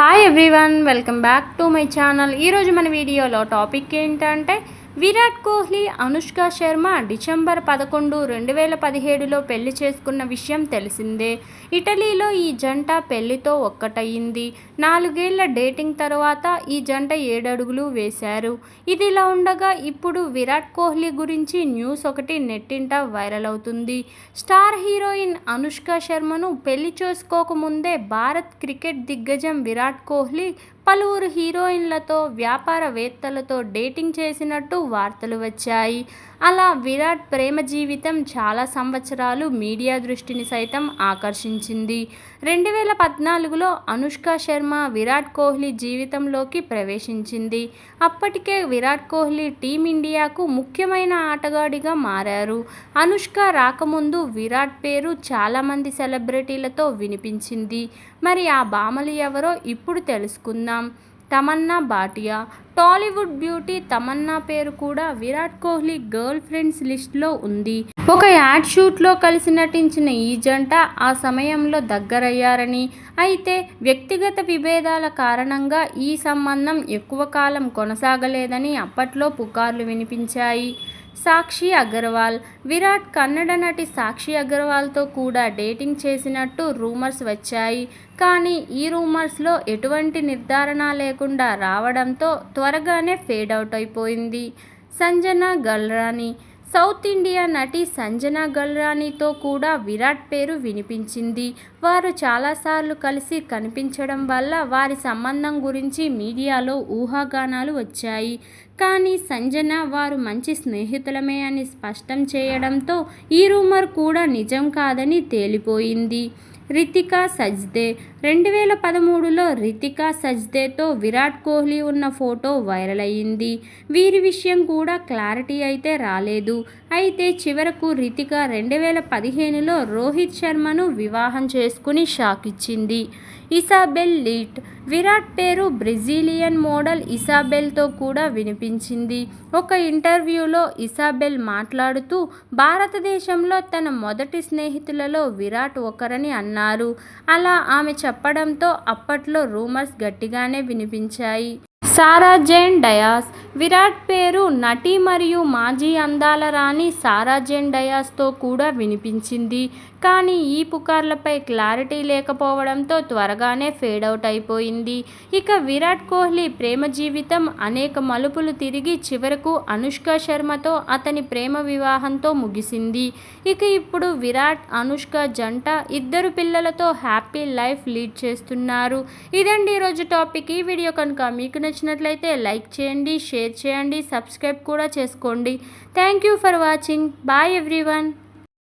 Hi everyone, welcome back to my channel. ఈరోజు మన వీడియోలో టాపిక్ ఏంటంటే విరాట్ కోహ్లీ అనుష్క శర్మ డిసెంబర్ 11, 2017లో పెళ్లి చేసుకున్న విషయం తెలిసిందే. ఇటలీలో ఈ జంట పెళ్లితో ఒక్కటయ్యింది. 4 ఏళ్ల డేటింగ్ తర్వాత ఈ జంట 7 అడుగులు వేశారు. ఇదిలా ఉండగా ఇప్పుడు విరాట్ కోహ్లీ గురించి న్యూస్ ఒకటి నెట్టింట వైరల్ అవుతుంది. స్టార్ హీరోయిన్ అనుష్క శర్మను పెళ్లి చేసుకోకముందే భారత్ క్రికెట్ దిగ్గజం విరాట్ కోహ్లీ పలువురు హీరోయిన్లతో, వ్యాపారవేత్తలతో డేటింగ్ చేసినట్టు వార్తలు వచ్చాయి. అలా విరాట్ ప్రేమ జీవితం చాలా సంవత్సరాలు మీడియా దృష్టిని సైతం ఆకర్షించింది. 2014లో అనుష్క శర్మ విరాట్ కోహ్లీ జీవితంలోకి ప్రవేశించింది. అప్పటికే విరాట్ కోహ్లీ టీమిండియాకు ముఖ్యమైన ఆటగాడిగా మారారు. అనుష్క రాకముందు విరాట్ పేరు చాలామంది సెలబ్రిటీలతో వినిపించింది. మరి ఆ భామలు ఎవరో ఇప్పుడు తెలుసుకుందాం. తమన్నా భాటియా. టాలీవుడ్ బ్యూటీ తమన్నా పేరు కూడా విరాట్ కోహ్లీ గర్ల్ ఫ్రెండ్స్ లిస్ట్లో ఉంది. ఒక యాడ్ షూట్లో కలిసి నటించిన ఈ జంట ఆ సమయంలో దగ్గరయ్యారని, అయితే వ్యక్తిగత విభేదాల కారణంగా ఈ సంబంధం ఎక్కువ కాలం కొనసాగలేదని అప్పట్లో పుకార్లు వినిపించాయి. సాక్షి అగర్వాల్. విరాట్ కన్నడ నటి సాక్షి అగర్వాల్తో కూడా డేటింగ్ చేసినట్టు రూమర్స్ వచ్చాయి. కానీ ఈ రూమర్స్లో ఎటువంటి నిర్ధారణ లేకుండా రావడంతో త్వరగానే ఫేడ్ అవుట్ అయిపోయింది. సంజనా గల్రానీ. సౌత్ ఇండియా నటి సంజనా గల్రానీతో కూడా విరాట్ పేరు వినిపించింది. వారు చాలాసార్లు కలిసి కనిపించడం వల్ల వారి సంబంధం గురించి మీడియాలో ఊహాగానాలు వచ్చాయి. కానీ సంజన వారు మంచి స్నేహితులమే అని స్పష్టం చేయడంతో ఈ రూమర్ కూడా నిజం కాదని తేలిపోయింది. రితికా సజ్దే. 2013లో రితికా సజ్దేతో విరాట్ కోహ్లీ ఉన్న ఫోటో వైరల్ అయ్యింది. వీరి విషయం కూడా క్లారిటీ అయితే రాలేదు. అయితే చివరకు రితికా 2015లో రోహిత్ శర్మను వివాహం చేసుకుని షాక్ ఇచ్చింది. Isabel lead. విరాట్ పేరు బ్రెజిలియన్ మోడల్ ఇసాబెల్తో కూడా వినిపించింది. ఒక ఇంటర్వ్యూలో ఇసాబెల్ మాట్లాడుతూ భారతదేశంలో తన మొదటి స్నేహితులలో విరాట్ ఒకరని అన్నారు. అలా ఆమె చెప్పడంతో అప్పట్లో రూమర్స్ గట్టిగానే వినిపించాయి. సారా జేన్ డయాస్. విరాట్ పేరు నటి మరియు మాజీ అందాల రాణి సారా జేన్ డయాస్తో కూడా వినిపించింది. కానీ ఈ పుకార్లపై క్లారిటీ లేకపోవడంతో త్వరగానే ఫేడ్ అవుట్ అయిపోయింది. ఇక విరాట్ కోహ్లీ ప్రేమ జీవితం అనేక మలుపులు తిరిగి చివరకు అనుష్క శర్మతో అతని ప్రేమ వివాహంతో ముగిసింది. ఇక ఇప్పుడు విరాట్, అనుష్క జంట 2 పిల్లలతో హ్యాపీ లైఫ్ లీడ్ చేస్తున్నారు. ఇదండి ఈరోజు టాపిక్. ఈ వీడియో కనుక మీకు నచ్చినట్లయితే లైక్ చేయండి, షేర్ చేయండి, సబ్స్క్రైబ్ కూడా చేసుకోండి. Thank you for watching. Bye everyone.